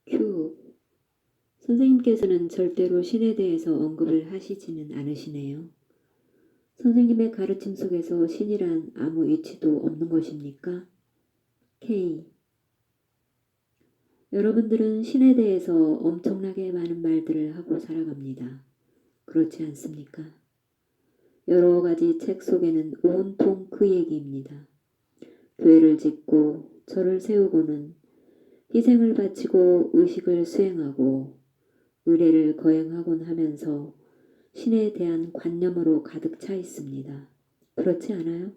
큐. 선생님께서는 절대로 신에 대해서 언급을 하시지는 않으시네요. 선생님의 가르침 속에서 신이란 아무 이치도 없는 것입니까? K. 여러분들은 신에 대해서 엄청나게 많은 말들을 하고 살아갑니다. 그렇지 않습니까? 여러 가지 책 속에는 온통 그 얘기입니다. 교회를 짓고 절을 세우고는 희생을 바치고 의식을 수행하고 의례를 거행하곤 하면서 신에 대한 관념으로 가득 차 있습니다. 그렇지 않아요?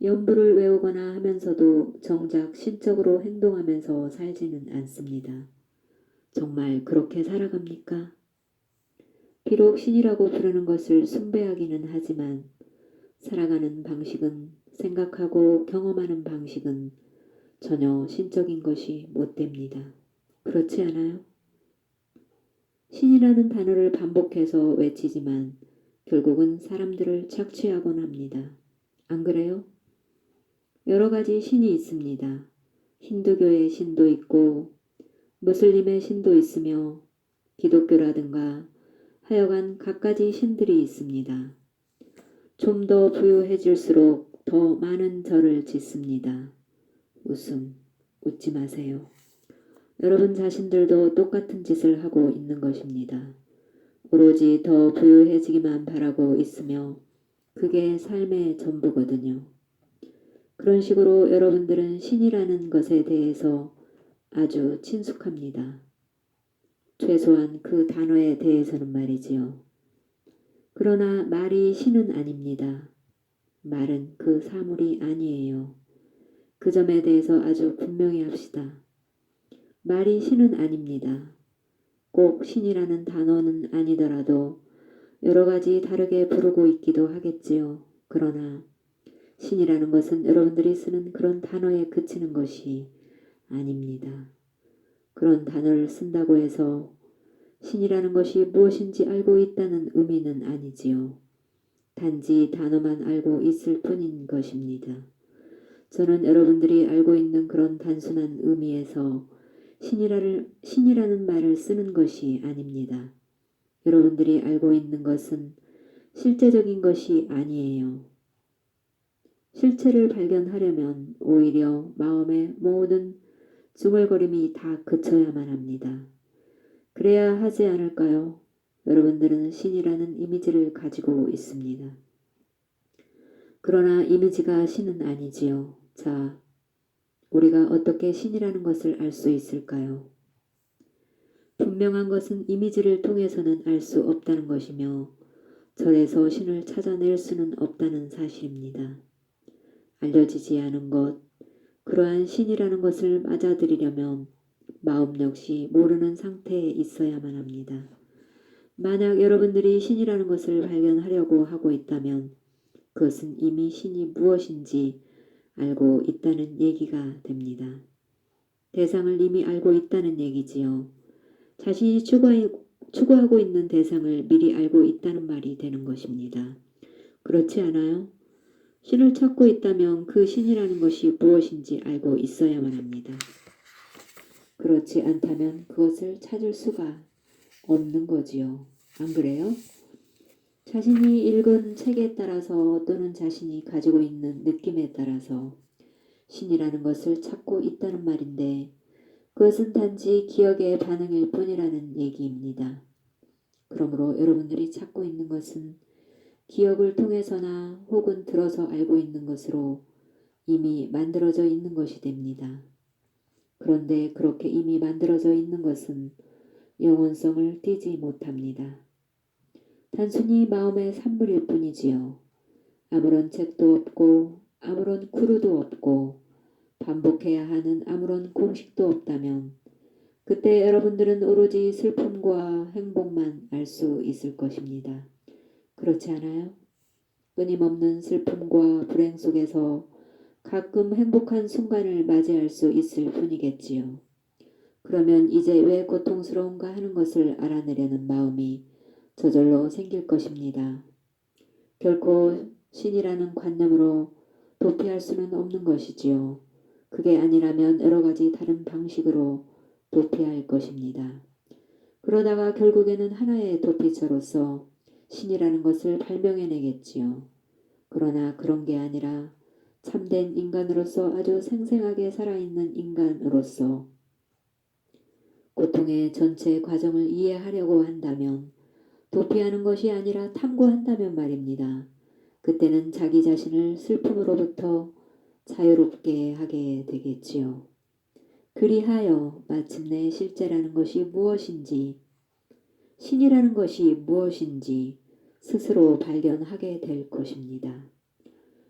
연부를 외우거나 하면서도 정작 신적으로 행동하면서 살지는 않습니다. 정말 그렇게 살아갑니까? 비록 신이라고 부르는 것을 숭배하기는 하지만 살아가는 방식은, 생각하고 경험하는 방식은 전혀 신적인 것이 못 됩니다. 그렇지 않아요? 신이라는 단어를 반복해서 외치지만 결국은 사람들을 착취하곤 합니다. 안 그래요? 여러 가지 신이 있습니다. 힌두교의 신도 있고 무슬림의 신도 있으며 기독교라든가 하여간 갖가지 신들이 있습니다. 좀 더 부유해질수록 더 많은 절을 짓습니다. 웃지 마세요. 여러분 자신들도 똑같은 짓을 하고 있는 것입니다. 오로지 더 부유해지기만 바라고 있으며 그게 삶의 전부거든요. 그런 식으로 여러분들은 신이라는 것에 대해서 아주 친숙합니다. 최소한 그 단어에 대해서는 말이지요. 그러나 말이 신은 아닙니다. 말은 그 사물이 아니에요. 그 점에 대해서 아주 분명히 합시다. 말이 신은 아닙니다. 꼭 신이라는 단어는 아니더라도 여러 가지 다르게 부르고 있기도 하겠지요. 그러나 신이라는 것은 여러분들이 쓰는 그런 단어에 그치는 것이 아닙니다. 그런 단어를 쓴다고 해서 신이라는 것이 무엇인지 알고 있다는 의미는 아니지요. 단지 단어만 알고 있을 뿐인 것입니다. 저는 여러분들이 알고 있는 그런 단순한 의미에서 신이라는 말을 쓰는 것이 아닙니다. 여러분들이 알고 있는 것은 실제적인 것이 아니에요. 실체를 발견하려면 오히려 마음의 모든 중얼거림이 다 그쳐야만 합니다. 그래야 하지 않을까요? 여러분들은 신이라는 이미지를 가지고 있습니다. 그러나 이미지가 신은 아니지요. 자, 우리가 어떻게 신이라는 것을 알 수 있을까요? 분명한 것은 이미지를 통해서는 알 수 없다는 것이며 절에서 신을 찾아낼 수는 없다는 사실입니다. 알려지지 않은 것, 그러한 신이라는 것을 맞아들이려면 마음 역시 모르는 상태에 있어야만 합니다. 만약 여러분들이 신이라는 것을 발견하려고 하고 있다면 그것은 이미 신이 무엇인지 알고 있다는 얘기가 됩니다. 대상을 이미 알고 있다는 얘기지요. 자신이 추구하고 있는 대상을 미리 알고 있다는 말이 되는 것입니다. 그렇지 않아요? 신을 찾고 있다면 그 신이라는 것이 무엇인지 알고 있어야만 합니다. 그렇지 않다면 그것을 찾을 수가 없는 거지요. 안 그래요? 자신이 읽은 책에 따라서 또는 자신이 가지고 있는 느낌에 따라서 신이라는 것을 찾고 있다는 말인데 그것은 단지 기억의 반응일 뿐이라는 얘기입니다. 그러므로 여러분들이 찾고 있는 것은 기억을 통해서나 혹은 들어서 알고 있는 것으로 이미 만들어져 있는 것이 됩니다. 그런데 그렇게 이미 만들어져 있는 것은 영혼성을 띠지 못합니다. 단순히 마음의 산물일 뿐이지요. 아무런 책도 없고 아무런 구루도 없고 반복해야 하는 아무런 공식도 없다면 그때 여러분들은 오로지 슬픔과 행복만 알 수 있을 것입니다. 그렇지 않아요? 끊임없는 슬픔과 불행 속에서 가끔 행복한 순간을 맞이할 수 있을 뿐이겠지요. 그러면 이제 왜 고통스러운가 하는 것을 알아내려는 마음이 저절로 생길 것입니다. 결코 신이라는 관념으로 도피할 수는 없는 것이지요. 그게 아니라면 여러 가지 다른 방식으로 도피할 것입니다. 그러다가 결국에는 하나의 도피처로서 신이라는 것을 발명해내겠지요. 그러나 그런 게 아니라 참된 인간으로서 아주 생생하게 살아있는 인간으로서 고통의 전체 과정을 이해하려고 한다면 도피하는 것이 아니라 탐구한다면 말입니다. 그때는 자기 자신을 슬픔으로부터 자유롭게 하게 되겠지요. 그리하여 마침내 실제라는 것이 무엇인지, 신이라는 것이 무엇인지 스스로 발견하게 될 것입니다.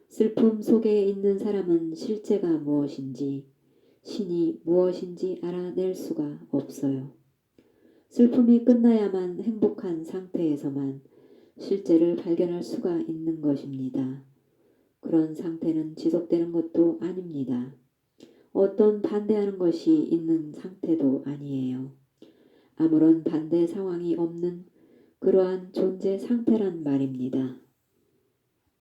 슬픔 속에 있는 사람은 실제가 무엇인지, 신이 무엇인지 알아낼 수가 없어요. 슬픔이 끝나야만 행복한 상태에서만 실제를 발견할 수가 있는 것입니다. 그런 상태는 지속되는 것도 아닙니다. 어떤 반대하는 것이 있는 상태도 아니에요. 아무런 반대 상황이 없는 그러한 존재 상태란 말입니다.